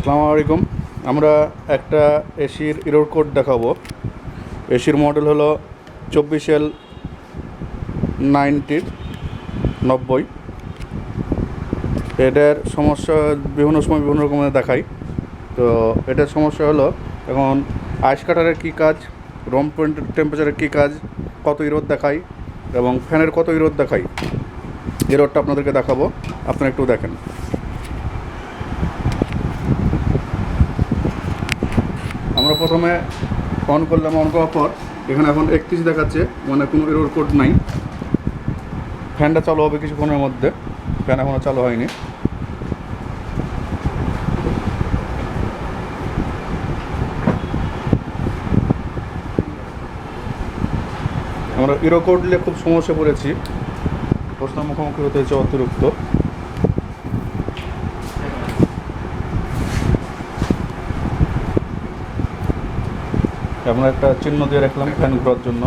আসসালামু আলাইকুম। আমরা একটা এসির ইরোর কোড দেখাবো। এসির মডেল হলো 24L90। এটার সমস্যা বিভিন্ন সময় বিভিন্ন রকমের দেখায়। তো এটার সমস্যা হলো এখন আইস কাটারের কী কাজ, রুম টেম্পারেচারের কী কাজ, কত ইরোড দেখায় এবং ফ্যানের কত ইরোড দেখায়, ইরোডটা আপনাদেরকে দেখাবো। আপনারা একটু দেখেন। আমরা প্রথমে অন করলাম, অন করার পর এখানে এখন 31 দেখাচ্ছে, মানে কোনো এরর কোড নাই। ফ্যানটা চালু হবে কিছুক্ষণের মধ্যে, ফ্যান এখনও চালু হয়নি। আমরা এরর কোড নিয়ে খুব সমস্যা পড়েছি, প্রশ্নের মুখোমুখি হতে হচ্ছে অতিরিক্ত। আমরা একটা চিহ্ন দিয়ে রাখলাম ফ্যান ঘোরার জন্য।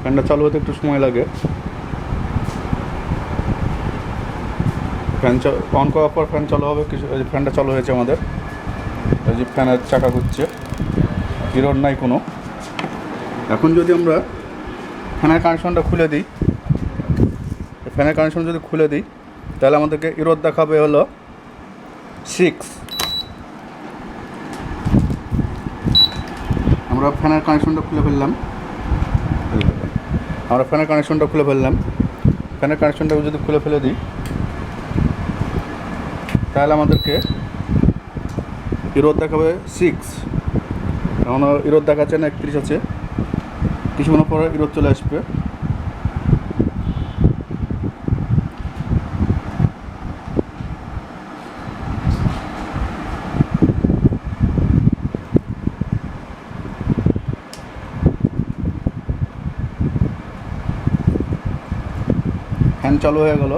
ফ্যানটা চালু হতে একটু সময় লাগে। ফ্যান অন করার পর ফ্যান চালু হবে কিছু। ফ্যানটা চালু হয়েছে আমাদের, এই যে ফ্যানের চাকা ঘুরছে, ইরোড নাই কোনো। এখন যদি আমরা ফ্যানের কানেকশনটা খুলে দিই, ফ্যানের কানেকশন যদি খুলে দিই তাহলে আমাদেরকে ইরোড দেখাবে হলো 6। আমরা ফ্যানের কানেকশনটা খুলে ফেললাম, ফ্যানের কানেকশনটা যদি খুলে ফেলে দিই তাহলে আমাদেরকে ইরোড দেখাবে 6। এখন ইরোড দেখাচ্ছে না, 31 আছে। কিছুক্ষণ পরে ইরোড চলে আসবে। ফ্যান চালু হয়ে গেল,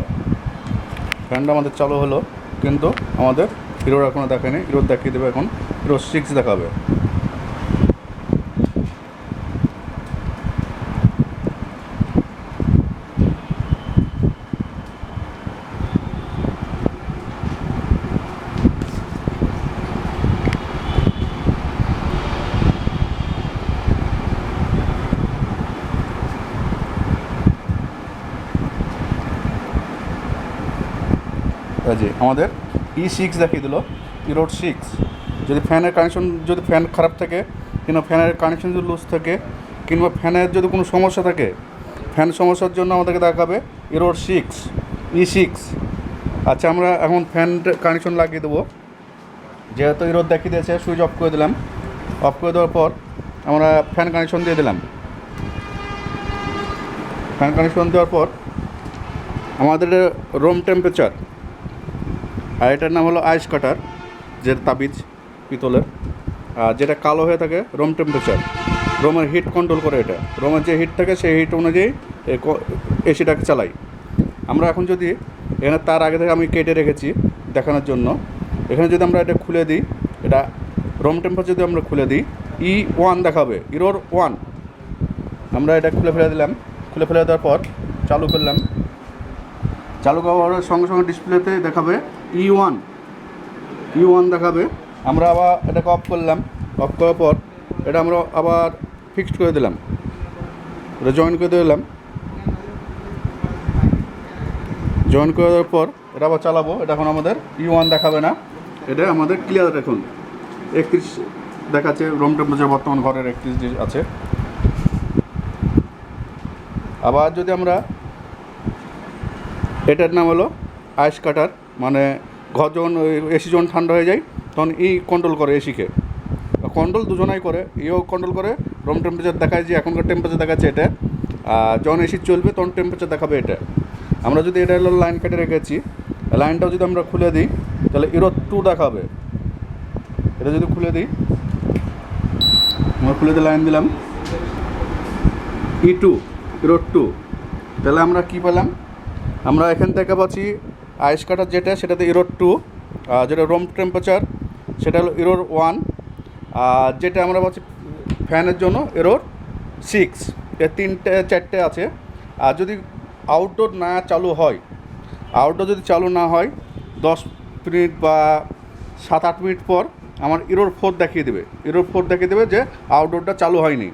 ফ্যানটা আমাদের চালু হলো, কিন্তু আমাদের ইরোড এখনও দেখায়নি। ইরোড দেখিয়ে দেবে, এখন ইরোড 6 দেখাবে। জি, আমাদের E6 দেখিয়ে দিল, ইরোড 6। যদি ফ্যানের কানেকশন, যদি ফ্যান খারাপ থাকে কিংবা ফ্যানের কানেকশন যদি লুজ থাকে কিংবা ফ্যানের যদি কোনো সমস্যা থাকে, ফ্যান সমস্যার জন্য আমাদেরকে দেখাবে ইরোড 6, E6। আচ্ছা, আমরা এখন ফ্যান কানেকশন লাগিয়ে দেবো। যেহেতু ইরোড দেখিয়ে দিয়েছে, সুইচ অফ করে দিলাম। অফ করে দেওয়ার পর আমরা ফ্যান কানেকশন দিয়ে দিলাম। ফ্যান কানেকশন দেওয়ার পর আমাদের রুম টেম্পারেচার, আর এটার নাম হলো আইস কাটার, যে তাবিজ পিতলের, আর যেটা কালো হয়ে থাকে রুম টেম্পারেচার। রুমের হিট কন্ট্রোল করে এটা। রুমের যে হিট থাকে সেই হিট অনুযায়ী এসিটাকে চালাই। আমরা এখন যদি এখানে, তার আগে থেকে আমি কেটে রেখেছি দেখানোর জন্য, এখানে যদি আমরা এটা খুলে দিই, এটা রুম টেম্পারেচার যদি আমরা খুলে দিই, E1 দেখাবে, ইরোড 1। আমরা এটা খুলে ফেলে দিলাম। খুলে ফেলে দেওয়ার পর চালু করলাম। চালু করার সঙ্গে সঙ্গে ডিসপ্লেতে দেখাবে E1 দেখাবে। আমরা আবার এটাকে অফ করলাম। অফ করার পর এটা আমরা আবার ফিক্সড করে দিলাম, এটা জয়েন করে দিলাম। জয়েন করে দেওয়ার পর এটা আবার চালাবো। এটা এখন আমাদের E1 দেখাবে না, এটা আমাদের ক্লিয়ার। এখন 31 দেখাচ্ছে, রুম টেম্পারেচার বর্তমান ঘরের 31 আছে। আবার যদি আমরা, এটার নাম হলো আইস কাটার, মানে ঘর যখন এসি যখন ঠান্ডা হয়ে যায় তখন কন্ট্রোল করে এসিকে। কন্ট্রোল দুজনাই করে, কন্ট্রোল করে। রুম টেম্পারেচার দেখায় যে এখনকার টেম্পারেচার দেখাচ্ছে এটা, আর যখন এসি চলবে তখন টেম্পারেচার দেখাবে এটা। আমরা যদি এটা হলো লাইন কেটে রেখেছি, লাইনটাও যদি আমরা খুলে দিই তাহলে ইরোড 2 দেখাবে। এটা যদি খুলে দিই, আমরা খুলে দিয়ে লাইন দিলাম E2, ইরোড 2, তাহলে আমরা কী পেলাম? আমরা এখান থেকে পাচ্ছি আইস কাটার যেটা সেটাতে এরর 2, যেটা রুম টেম্পারেচার সেটা হলো এরর 1, আর যেটা আমরা বলছি ফ্যানের জন্য এরর 6। এর 3-4টে আছে। আর যদি আউটডোর না চালু হয়, আউটডোর যদি চালু না হয় 10 মিনিট বা 7-8 মিনিট পর আমার এরর 4 দেখিয়ে দেবে। এরর 4 দেখিয়ে দেবে যে আউটডোরটা চালু হয়নি,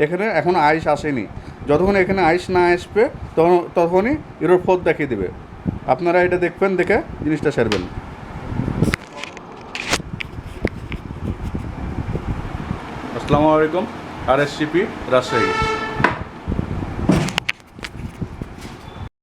এখানে এখন আইস আসেনি। যতক্ষণ এখানে আইস না আসবে তখনই এরর 4 দেখিয়ে দেবে। আপনারা এটা দেখবেন, দেখে জিনিসটা সারবেন। আসসালামু আলাইকুম, RSCP রাজশাহী।